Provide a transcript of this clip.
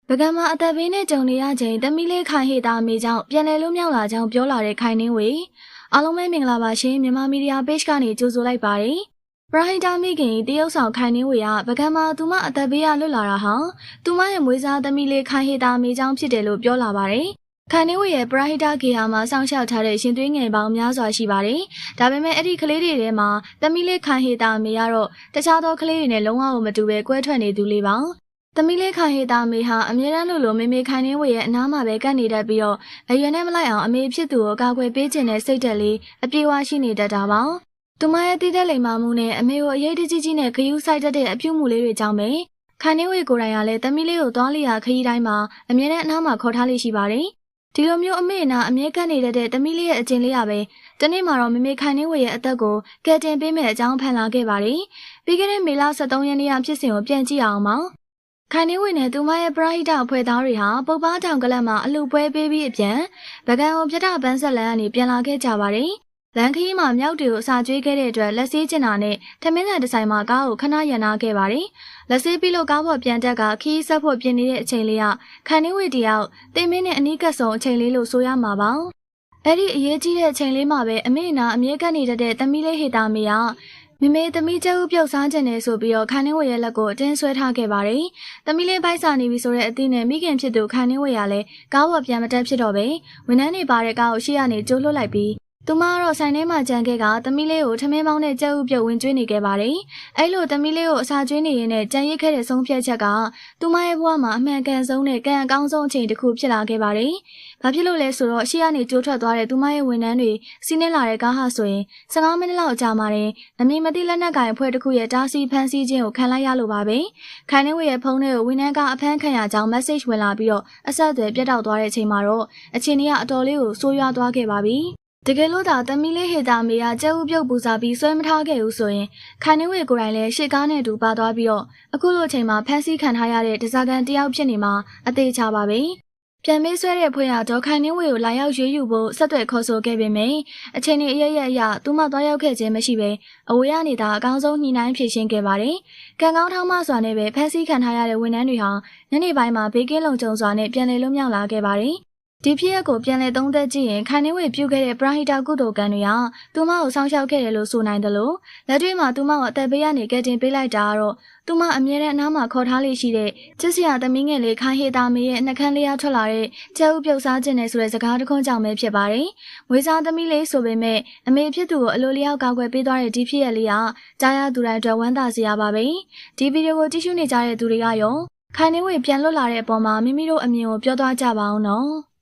ပကံမှာအသက်ဘေးနဲ့ကြုံနေရချိန်သမီးလေးခိုင်ဟေတာအမေကြောင့်ပြန်လည်လွတ်မြောက်လာကြောင်းပြောလာတဲ့ခိုင်နှင်းဝေအားလုံးပဲမင်္ဂလာပါရှင်မြန်မာမီဒီယာ page ကနေကြိုဆိုလိုက်ပါတယ်ပရိုဟိတာမိခင်တရုတ်ဆောင်ခိုင်နှင်းဝေကပကံမှာသူမအသက်ဘေးကလွတ်လာတာဟာသူမရဲ့မွေးစားသမီးလေးခိုင်ဟေတာအမေကြောင့်ဖြစ်တယ်လို့ပြောလာပါတယ်ခိုင်နှင်းဝေရဲ့ပရိုဟိတာဂေဟာမှာစောင့်ရှောက်ထားတဲ့ရှင်သွေးငယ်ပေါင်းများစွာရှိပါတယ်ဒါပေမဲ့အဲ့ဒီကလေးတွေထဲမှာသမီးလေးခိုင်ဟေတာအမေကတော့တခြားသောကလေးတွေနဲ့လုံးဝမတူပဲကွဲထွက်နေသူလေးပါသမီးလေးခိုင်ဟေတာမေဟာအမြဲတမ်းလိုမေမေခိုင်နှင်းဝေရဲ့အနားမှာပဲကပ်နေတတ်ပြီးတော့အရွယ်နဲ့မလိုက်အောင်အမေဖြစ်သူကိုကာကွယ်ပေးခြင်းနဲ့စိတ်သက်လေးအပြေးဝရှိနေတတ်တာပါ။သူမရဲ့တည်တဲ့လိမ်မာမှုနဲ့အမေကိုအရေးတကြီးကြီးနဲ့ခရူးဆိုင်တတ်တဲ့အပြုမှုလေးတွေကြောင့်ပဲခိုင်နှင်းဝေကိုယ်တိုင်ကလည်းသမီးလေးကိုသွားလျာခရီးတိုင်းမှာအမြဲတမ်းအနားမှာခေါ်ထားလေးရှိပါတယ်။ဒီလိုမျိုးအမေနာအမြဲကပ်နေတတ်တဲ့သမီးလေးရဲ့အကျင့်လေးရပဲတနေ့မှာတော့မေမေခိုင်နှင်းဝေရဲ့အသက်ကိုကယ်တင်ပေးမဲ့အကြောင်းဖန်လာခဲ့ပါတယ်။ပြီးခဲ့တဲ့မေလ23ရက်နေ့ကဖြစ်စဉ်ကိုပြန်ကြည့်အောင်ပါ။ခိုင်နှင်းဝေနဲ့သူမရဲ့ပရိုဟိတအဖွဲ့သားတွေဟာပုပ္ပားတောင်ကလပ်မှာအလှပွဲပေးပြီးအပြန်ဗကံကိုပြထပန်းဆက်လန်းကနေပြန်လာခဲ့ကြပါတယ်။လမ်းခရီးမှာမြောက်တွေကိုအစာကျွေးခဲ့တဲ့အတွက်လက်ဆေးကျင်တာနဲ့ထမင်းဆိုင်တစ်ဆိုင်မှာကားကိုခဏရန်နာခဲ့ပါတယ်။လက်ဆေးပြီးလို့ကားပေါ်ပြန်တက်ကခီးဆက်ဖို့ပြင်နေတဲ့အချိန်လေးကခိုင်နှင်းဝေတယောက်တိမ်မင်းနဲ့အနီးကပ်ဆုံးအချိန်လေးလို့ဆိုရမှာပါ။အဲ့ဒီအရေးကြီးတဲ့အချိန်လေးမှာပဲအမေနာအမြဲကပ်နေတဲ့သမီးလေးဟေတာမေကမမေသမီးကျုပ်ပြုတ်စားခြင်းနဲ့ဆိုပြီးတော့ခိုင်နှင်းဝေရဲ့လက်ကိုအတင်းဆွဲထားခဲ့ပါတယ်။သမီးလေးပိုက်စာနေပြီဆိုတဲ့အသည့်နဲ့မိခင်ဖြစ်သူခိုင်နှင်းဝေကလည်းကားပေါ်ပြန်မတက်ဖြစ်တော့ပဲဝန်ထမ်းတွေပါတဲ့ကားကိုရှေ့ကနေကျိုးလွှတ်လိုက်ပြီးသူမကတော့ဆိုင်ထဲမှာကြံခဲ့ကသမီးလေးကိုထမင်းပေါင်းနဲ့ကြက်ဥပြုတ်ဝင်ကျွေးနေခဲ့ပါတယ်။အဲ့လိုသမီးလေးကိုအစာကျွေးနေရင်းနဲ့ကြံရစ်ခဲ့တဲ့ဆုံးဖြတ်ချက်ကသူမရဲ့ဘဝမှာအမှန်ကန်ဆုံးနဲ့ကံအကောင်းဆုံးအချိန်တစ်ခုဖြစ်လာခဲ့ပါတယ်။ဘာဖြစ်လို့လဲဆိုတော့ရှေ့ကနေကျိုးထွက်သွားတဲ့သူမရဲ့ဝန်ထမ်းတွေစီးနှင်းလာတဲ့ကားဟာဆိုရင်15မိနစ်လောက်ကြာမှတင်အမည်မသိလက်နက်ကင်အဖွဲ့တစ်ခုရဲ့တားဆီးဖမ်းဆီးခြင်းကိုခံလိုက်ရလို့ပါပဲ။ခိုင်နှင်းဝေရဲ့ဖုန်းထဲကိုဝန်ထမ်းကအဖမ်းခံရကြောင်း message ဝင်လာပြီးတော့အဆက်အသွယ်ပြတ်တောက်သွားတဲ့အချိန်မှာတော့အချိန်ကြီးကအတော်လေးကိုဆိုးရွားသွားခဲ့ပါပြီ။တကယ်လို့သာသမီးလေးဟေတာမေကကျဲဥပြုတ်ပူစားပြီးဆွဲမထားခဲ့ဘူးဆိုရင်ခိုင်နှင်းဝေကိုယ်တိုင်လည်းရှေ့ကားနဲ့တူပါသွားပြီးတော့အခုလိုအချိန်မှာဖမ်းဆီးခံထားရတဲ့ဒဇာကန်တယောက်ဖြစ်နေမှာအသေးချပါပဲပြန်မေးဆွဲတဲ့ဖွဲ့ရတော့ခိုင်နှင်းဝေကိုလာရောက်ရွေးယူဖို့ဆက်သွယ်ခေါ်ဆိုခဲ့ပေမယ့်အချိန်ကြီးအရအရသူမှသွားရောက်ခဲ့ခြင်းမရှိပဲအဝေးရနေတာအကောင်းဆုံးညှိနှိုင်းဖြေရှင်းခဲ့ပါတယ်ကံကောင်းထောင်းမစွာနဲ့ပဲဖမ်းဆီးခံထားရတဲ့ဝန်ထမ်းတွေဟာညနေပိုင်းမှာဘေးကင်းလုံခြုံစွာနဲ့ပြန်လည်လွတ်မြောက်လာခဲ့ပါတယ်ဒီဖြစ်ရပ်ကိုပြန်လည်သုံးသပ်ကြည့်ရင်ခိုင်နှင်းဝေပြုခဲ့တဲ့ပရိုဟိတာကုသိုလ်ကံတွေကသူမကိုဆောင်ရှောက်ခဲ့တယ်လို့ဆိုနိုင်တယ်လို့လက်တွေ့မှာသူမကိုအသက်ဘေးကနေကယ်တင်ပေးလိုက်တာကတော့သူမအမြဲတမ်းအနားမှာခေါ်ထားလေးရှိတဲ့ချစ်စရာသမီးငယ်လေးခိုင်ဟေတာမေရဲ့နှကန်းလေးရထွက်လာတဲ့ကျဲဥပြုတ်စားခြင်းနဲ့ဆိုတဲ့စကားတစ်ခွန်းကြောင့်ပဲဖြစ်ပါတယ်။မွေးစားသမီးလေးဆိုပေမဲ့အမေဖြစ်သူကိုအလိုလျောက်ကာကွယ်ပေးသွားတဲ့ဒီဖြစ်ရပ်လေးကကြားရသူတိုင်းအတွက်ဝမ်းသာစရာပါပဲ။ဒီဗီဒီယိုကိုကြည့်ရှုနေကြတဲ့သူတွေကရောခိုင်နှင်းဝေပြန်လွတ်လာတဲ့အပေါ်မှာမိမိတို့အမြင်ကိုပြောသွားကြပါအောင်နော်။